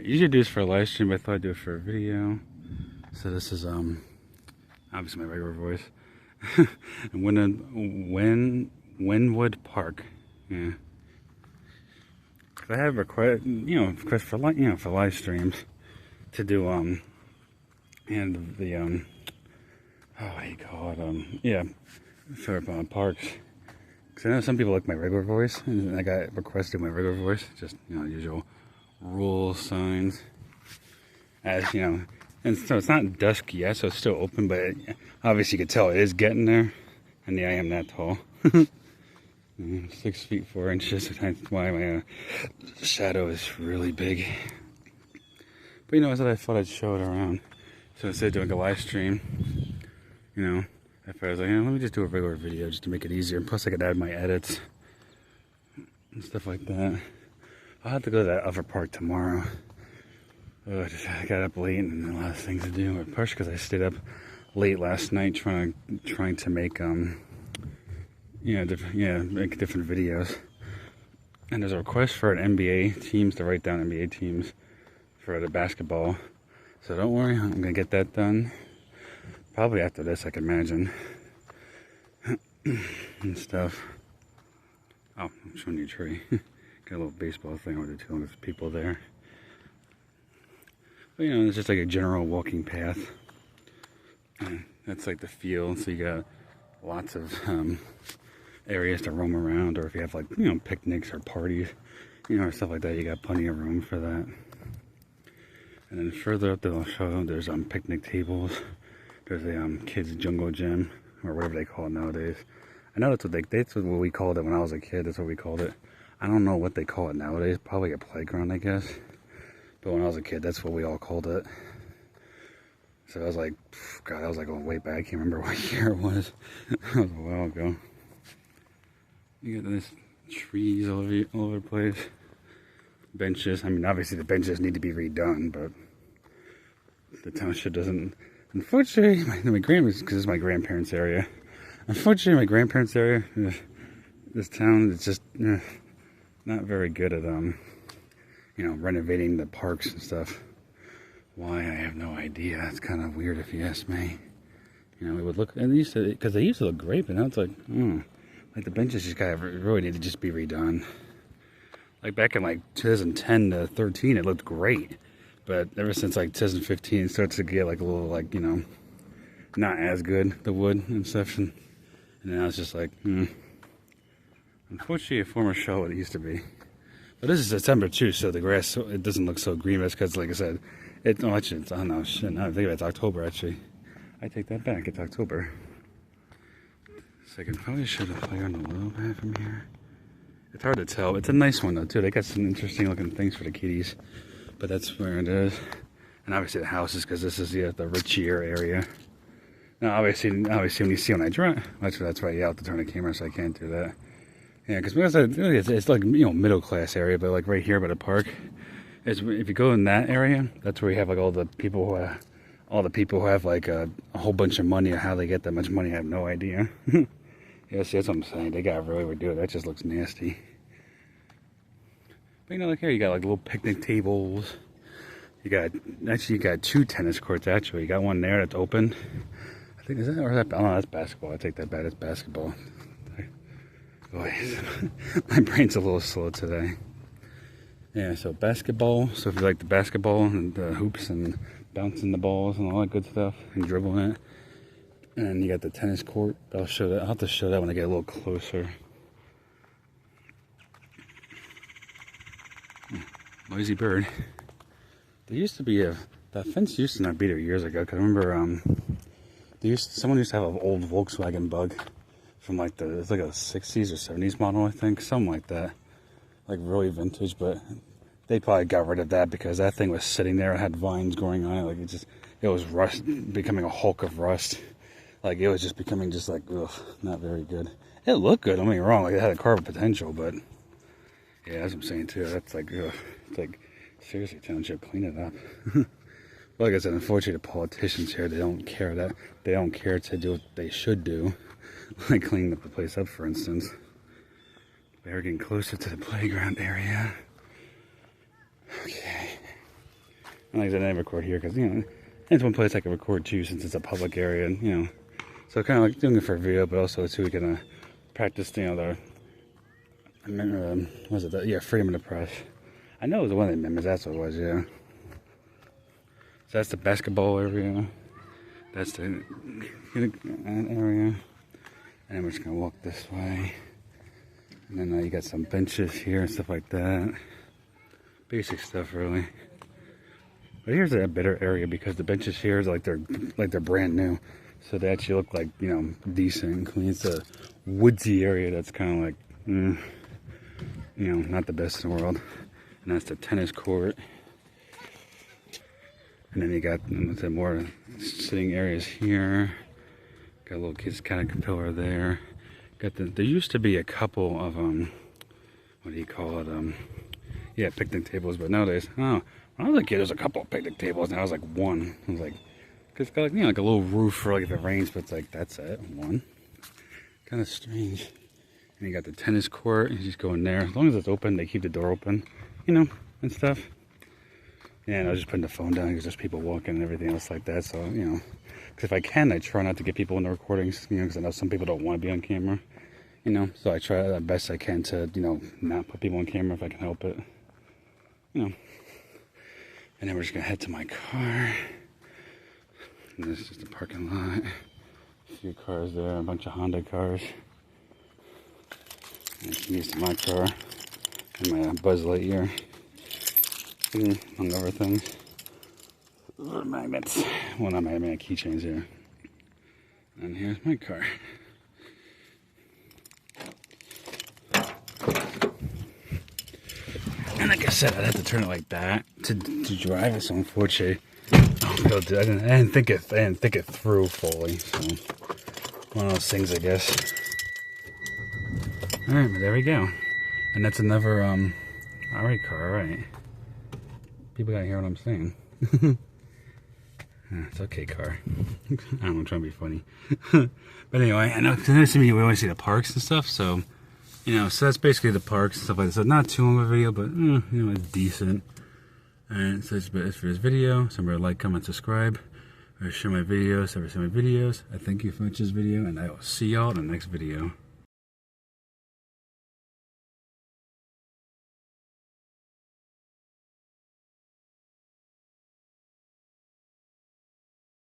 usually do this for a live stream, but I thought I'd do it for a video. So this is obviously my regular voice. Wynwood Park. Yeah. I have request for live streams to do and the what do you call it, yeah, for parks. Because I know some people like my regular voice, and I got requested my regular voice, just usual rules, signs, as and so it's not dusk yet, so it's still open, but obviously you can tell it is getting there, and yeah, I am that tall. 6 feet 4 inches, that's why my shadow is really big. But I thought I'd show it around. So instead of doing a live stream, I was like, let me just do a regular video just to make it easier. And plus I could add my edits and stuff like that. I'll have to go to that other park tomorrow. I got up late and a lot of things to do. But partially because I stayed up late last night trying to make make different videos. And there's a request for an NBA teams to write down NBA teams for the basketball. So don't worry, I'm gonna get that done. Probably after this, I can imagine. And stuff. Oh, I'm showing you a tree. Got a little baseball thing over there too, there's people there. But it's just like a general walking path. And that's like the field, so you got lots of areas to roam around, or if you have like picnics or parties, or stuff like that, you got plenty of room for that. And then further up that I'll show, there's picnic tables. There's a kids jungle gym, or whatever they call it nowadays. I know that's what we called it when I was a kid. That's what we called it. I don't know what they call it nowadays. Probably a playground, I guess. But when I was a kid, that's what we all called it. So I was like, God, that was like way back. I can't remember what year it was. That was a while ago. You got these trees all over the place. Benches. I mean, obviously the benches need to be redone, but the township doesn't. Unfortunately, because this is my grandparents' area. Unfortunately, my grandparents' area, this town is just not very good at renovating the parks and stuff. Why, I have no idea. It's kind of weird if you ask me. It would look, because they used to look great, but now it's like, like the benches just really need to just be redone. Like back in 2010 to 13, it looked great. But ever since 2015, it starts to get a little not as good, the wood and stuff. And now it's just unfortunately a former show what it used to be. But this is September too, so the grass, it doesn't look so green. That's because, like I said, actually, I don't know, shit, now I think it's October actually. I take that back, it's October. So I can probably show the playground a little bit from here. It's hard to tell. It's a nice one though too. They got some interesting looking things for the kiddies. But that's where it is. And obviously the houses, because this is the richier area. Now obviously when you see when I drive, that's right, you have to turn the camera, so I can't do that. Yeah, because it's like middle class area, but right here by the park, if you go in that area, that's where you have all the people who have a whole bunch of money. Or how they get that much money, I have no idea. Yeah, see, that's what I'm saying. They gotta really redo it. That just looks nasty. But look here, you got little picnic tables. You got 2 tennis courts actually. You got one there that's open. I think is that or that? Oh no, that's basketball. I take that back. It's basketball. Boy, my brain's a little slow today. Yeah, so basketball. So if you like the basketball and the hoops and bouncing the balls and all that good stuff and dribbling it, and you got the tennis court. I'll show that. I'll have to show that when I get a little closer. Noisy bird. There used to be that fence used to not be there years ago. Cause I remember someone used to have an old Volkswagen Bug from it's like a 60s or 70s model, I think, something like that, like really vintage. But they probably got rid of that because that thing was sitting there. It had vines growing on it. It was rust, becoming a hulk of rust. It was just becoming ugh, not very good. It looked good. Don't get me wrong. It had a car potential, but yeah, that's what I'm saying too. That's ugh. It's seriously, township, clean it up. But like I said, unfortunately, the politicians here, they don't care to do what they should do, like cleaning up the place up, for instance. We're getting closer to the playground area. Okay. And like I said, I record here because, you know, it's one place I can record too, since it's a public area, and, you know, so kind of like doing it for a video, but also too we can practice, you know, the what was it? Yeah, freedom of the press. I know it was one of the amendments. That's what it was. Yeah. So that's the basketball area. That's the area. And we're just gonna walk this way. And then you got some benches here and stuff like that. Basic stuff, really. But here's a better area because the benches here is like they're brand new, so they actually look like, you know, decent and clean. It's a woodsy area that's kind of like, you know, not the best in the world. And that's the tennis court. And then you got some more sitting areas here. Got a little kids kind of pillar there. Got there used to be a couple of what do you call it? Yeah, picnic tables. But nowadays, oh, when I was a kid, there was a couple of picnic tables. Now I was like one. I was like, cause it's got like, you know, like a little roof for like if it rains, but it's like that's it, one. Kind of strange. And you got the tennis court. You just go in there. As long as it's open, they keep the door open, you know, and stuff. Yeah, and I was just putting the phone down because there's people walking and everything else like that. So, you know, because if I can, I try not to get people in the recordings, you know, because I know some people don't want to be on camera, you know. So I try the best I can to, you know, not put people on camera if I can help it, you know. And then we're just going to head to my car. And this is just the parking lot. A few cars there, a bunch of Honda cars. And here's to my car and my Buzz Lightyear, among other things. Magnets. Well, not magnets, I mean keychains here. And here's my car. And like I said, I'd have to turn it like that to drive it. So unfortunately, I didn't think it through fully. So one of those things, I guess. All right, but there we go. And that's another RA car. All right. People gotta hear what I'm saying. It's okay, car. I don't know, I'm trying to be funny. But anyway, I know to me we always see the parks and stuff, so you know, so that's basically the parks and stuff like that. So not too long of a video, but you know, it's decent. And so that's it for this video. So remember to like, comment, subscribe, or share my videos. Ever see my videos? I thank you for watching this video, and I will see y'all in the next video.